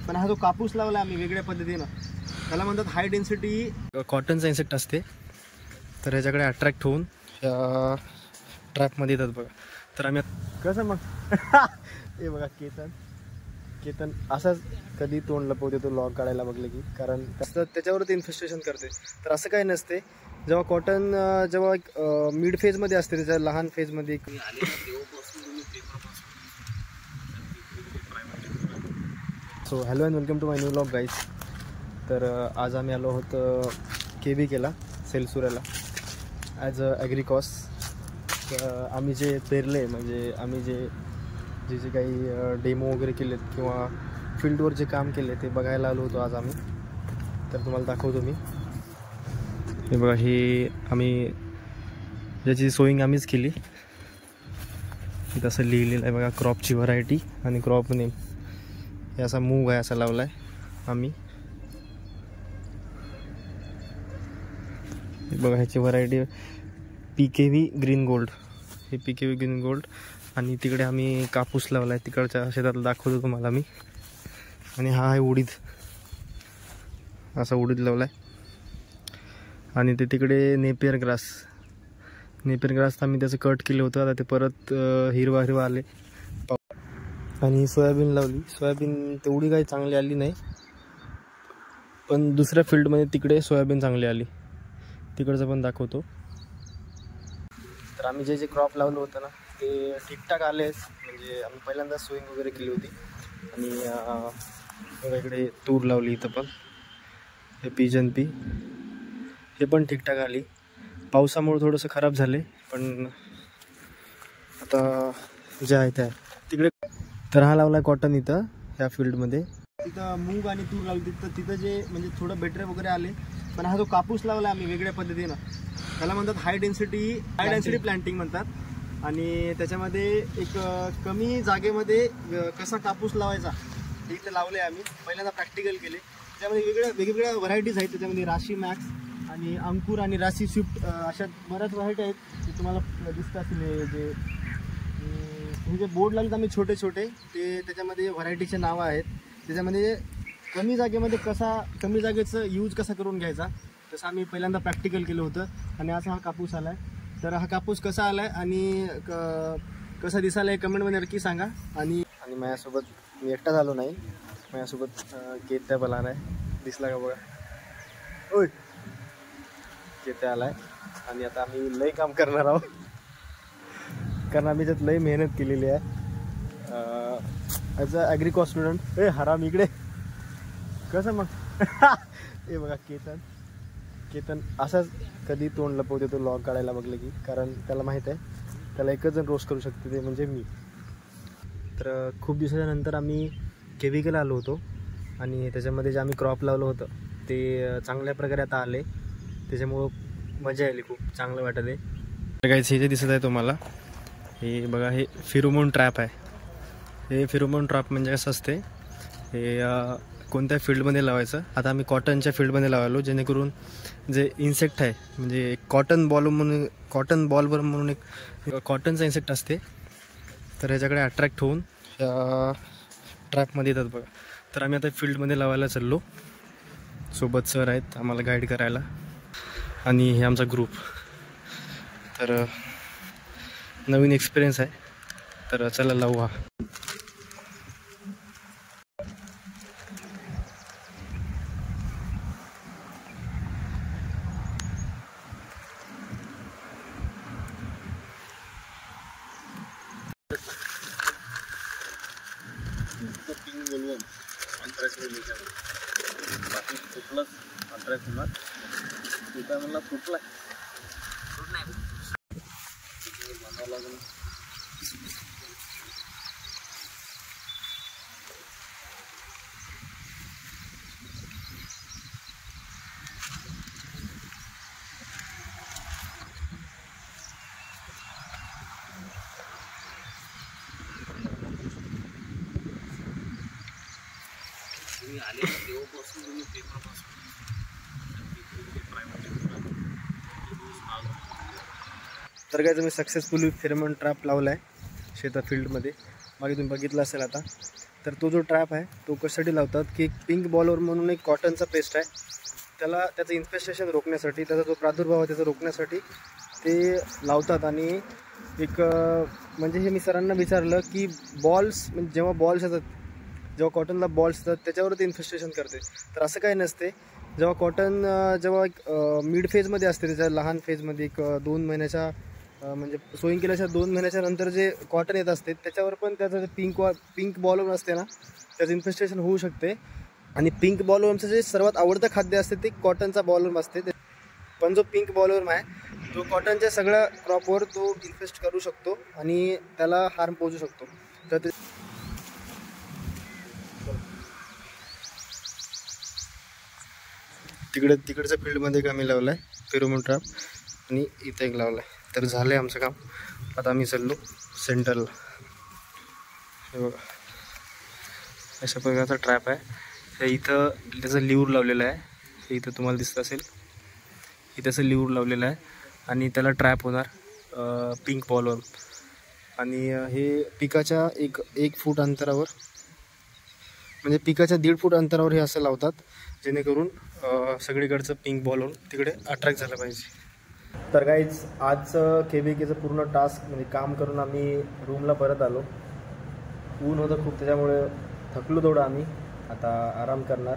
पण हा जो कापूस लावला आम्ही वेगळ्या पद्धतीनं, त्याला म्हणतात हाय डेन्सिटी कॉटनचा इन्सेक्ट असते. तर ह्याच्याकडे अट्रॅक्ट होऊन ट्रॅपमध्ये येतात बघा. तर आम्ही कसं मग हे बघा केतन असाच कधी तोंड लपवते तो लॉग काढायला बघले की, कारण तसं त्याच्यावरती इन्फेस्टेशन करते. तर असं काही नसते. जेव्हा कॉटन जेव्हा मिड फेजमध्ये असते, त्याच्या लहान फेजमध्ये so hello and welcome to my new vlog guys. तर आज आम्ही आलो आहोत KVKला सेलसुराला ॲज अ ॲग्रिकॉस. आम्ही जे पेरले म्हणजे आम्ही जे काही डेमो वगैरे केलेत किंवा फील्डवर जे काम केले ते बघायला आलो होतो आज आम्ही. तर तुम्हाला दाखवतो मी. हे बघा, हे आम्ही ज्याची सोईंग आम्हीच केली. तसं लिहिलेलं आहे बघा, क्रॉपची व्हरायटी आणि क्रॉप नेम. हे असा मूग आहे असा लावला आहे आम्ही. बघा ह्याची व्हरायटी PKV ग्रीन गोल्ड. हे PKV ग्रीन गोल्ड. आणि तिकडे आम्ही कापूस लावला आहे, तिकडच्या शेतातला दाखवतो तुम्हाला मी. आणि हा आहे उडीद, असा उडीद लावला आहे. आणि ते तिकडे नेपियर ग्रास तर आम्ही त्याचं कट केलं होतं. आता ते परत हिरवा आले. आणि सोयाबीन लावली. सोयाबीन तेवढी काही चांगली आली नाही, पण दुसऱ्या फील्डमध्ये तिकडे सोयाबीन चांगली आली, तिकडचं पण दाखवतो. तर आम्ही जे क्रॉप लावलं होतं ना ते ठीकठाक आले. म्हणजे आम्ही पहिल्यांदा सोईंग वगैरे केली होती. आणि इकडे तूर लावली. इथं पण हे पिजन पी, हे पण ठीकठाक आली. पावसामुळे थोडंसं खराब झाले, पण आता जे आहे त्या तिकडे. तर हा लावला आहे कॉटन इथं ह्या फील्डमध्ये. तिथं मूग आणि तूर लावली. तिथं जे म्हणजे थोडं बेटर वगैरे आले. पण हा जो कापूस लावला आम्ही वेगळ्या पद्धतीनं, त्याला म्हणतात हाय डेन्सिटी प्लांटिंग म्हणतात. आणि त्याच्यामध्ये एक कमी जागेमध्ये कसा कापूस लावायचा ते इथं लावले आम्ही. पहिल्यांदा प्रॅक्टिकल केले. त्याच्यामध्ये वेगवेगळ्या व्हरायटीज आहेत. त्याच्यामध्ये राशी मॅक्स आणि अंकुर आणि राशी स्विफ्ट अशा बऱ्याच व्हरायटी आहेत. ते तुम्हाला दिसत असतील. जे बोर्ड लावलेत आम्ही छोटे ते त्याच्यामध्ये व्हरायटीचे नावं आहेत. त्याच्यामध्ये कमी जागेचं यूज कसा करून घ्यायचा तसं आम्ही पहिल्यांदा प्रॅक्टिकल केलं होतं. आणि असा हा कापूस आला आहे. तर हा कापूस कसा आला आहे आणि कसा दिसायला आहे कमेंटमध्ये नक्की सांगा. आणि माझ्यासोबत मी एकटा झालो नाही, माझ्यासोबत केत्या पण आला आहे. दिसला का बघा, ओय केत्या आला आहे. आणि आता आम्ही लई काम करणार आहोत, कारण आम्ही त्यात लई मेहनत केलेली आहे ॲज अ ॲग्रिकॉस स्टुडंट. हराम इकडे कसं मग हे बघा केतन असाच कधी तोंड लपवते तो लॉग काढायला बघले की, कारण त्याला माहीत आहे त्याला एकच जण रोस्ट करू शकते, ते म्हणजे मी. तर खूप दिवसाच्या नंतर आम्ही KVKला आलो होतो. आणि त्याच्यामध्ये जे आम्ही क्रॉप लावलं होतं ते चांगल्या प्रकारे आता आले. त्याच्यामुळं मजा आली, खूप चांगलं वाटत आहे. तर काही हे जे दिसत आहे तुम्हाला, हे बघा, हे फिरोमोन ट्रॅप आहे. हे फिरोमोन ट्रॅप म्हणजे कसं असते, हे कोणत्या फील्डमध्ये लावायचं. आता आम्ही कॉटनच्या फील्डमध्ये लावलो, जेणेकरून जे इन्सेक्ट आहे म्हणजे कॉटन बॉलवर म्हणून एक कॉटनचा इन्सेक्ट असते. तर ह्याच्याकडे अट्रॅक्ट होऊन ट्रॅपमध्ये येतात बघा. तर आम्ही आता फील्डमध्ये लावायला चाललो. सोबत सर आहेत आम्हाला गाईड करायला, आणि हे आमचा ग्रुप. तर नवीन एक्सपिरियन्स आहे. तर चला लावू. हा बाकी फुटलं अट्रॅक्ट होणार. तिथं मला फुट नाही लागेल. आले तेव्हापासून तुम्ही पेपरपासून तर काय, तुम्ही सक्सेसफुली फेरोमोन ट्रॅप लावला आहे शेता फील्डमध्ये. मागे तुम्ही बघितलं असेल आता. तर तो जो ट्रॅप आहे तो कशासाठी लावतात की एक पिंक बॉलवर म्हणून एक कॉटनचा पेस्ट आहे, त्याचं इन्फेस्टेशन रोखण्यासाठी, त्याचा जो प्रादुर्भाव आहे त्याचा रोखण्यासाठी ते लावतात. आणि एक म्हणजे हे मी सरांना विचारलं की बॉल्स म्हणजे जेव्हा बॉल्स येतात, जेव्हा कॉटनला बॉल्स येतात त्याच्यावर ते इन्फेस्टेशन करते. तर असं काही नसते. जेव्हा कॉटन जेव्हा एक मिड फेजमध्ये असते, त्याच्या लहान फेजमध्ये एक 2 महिन्याच्या म्हणजे सोईंग केल्याच्या 2 महिन्याच्या नंतर जे कॉटन येत असते त्याच्यावर पण त्याचं पिंक बॉलवर्म असते ना, त्याचं इन्फेस्टेशन होऊ शकते. आणि पिंक बॉलवर्मचं जे सर्वात आवडतं खाद्य असते ते कॉटनचा बॉलवर्म असते. पण जो पिंक बॉलवर्म आहे तो कॉटनच्या सगळ्या क्रॉपवर तो इन्फेस्ट करू शकतो आणि त्याला हार्म पोहोचू शकतो. तर ते तिकडच्या फील्डमध्ये एक आम्ही लावला आहे फेरोमोन ट्रॅप आणि इथं एक लावला आहे. तर झालं आहे आमचं काम. आता आम्ही चाललो सेंटरला. हे बघा अशा प्रकारचा ट्रॅप आहे. हे इथं त्याचं लिव्हर लावलेलं आहे. हे इथं तुम्हाला दिसत असेल, इथं असं लिव्हर लावलेलं आहे आणि त्याला ट्रॅप होणार पिंक बॉलवर. आणि हे पिकाच्या एक फूट अंतरावर म्हणजे पिकाच्या 1.5 फूट अंतरावर हे असं लावतात, जेणेकरून सगळीकडचं पिंक बॉलवर तिकडे अट्रॅक्ट झालं पाहिजे. तर गाईज आजचं KVKचं पूर्ण टास्क म्हणजे काम करून आम्ही रूमला परत आलो. ऊन होतं खूप, त्याच्यामुळे थकलो थोडं आम्ही. आता आराम करणार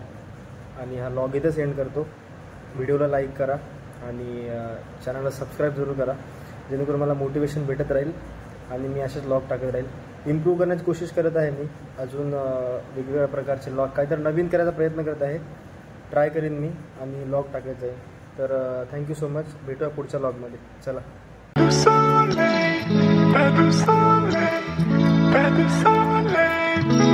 आणि हा लॉग इथेच एंड करतो. व्हिडिओला लाईक करा आणि चॅनलला सबस्क्राईब जरूर करा, जेणेकरून मला मोटिवेशन भेटत राहील आणि मी असेच लॉग टाकत राहील. इम्प्रूव्ह करण्याची कोशिश करत आहे मी. अजून वेगवेगळ्या प्रकारचे लॉग काहीतरी नवीन करायचा प्रयत्न करत आहे. ट्राय करीन मी आणि लॉग टाकायचं आहे. तर थँक्यू सो मच. भेटूया पुढच्या लॉगमध्ये. चला.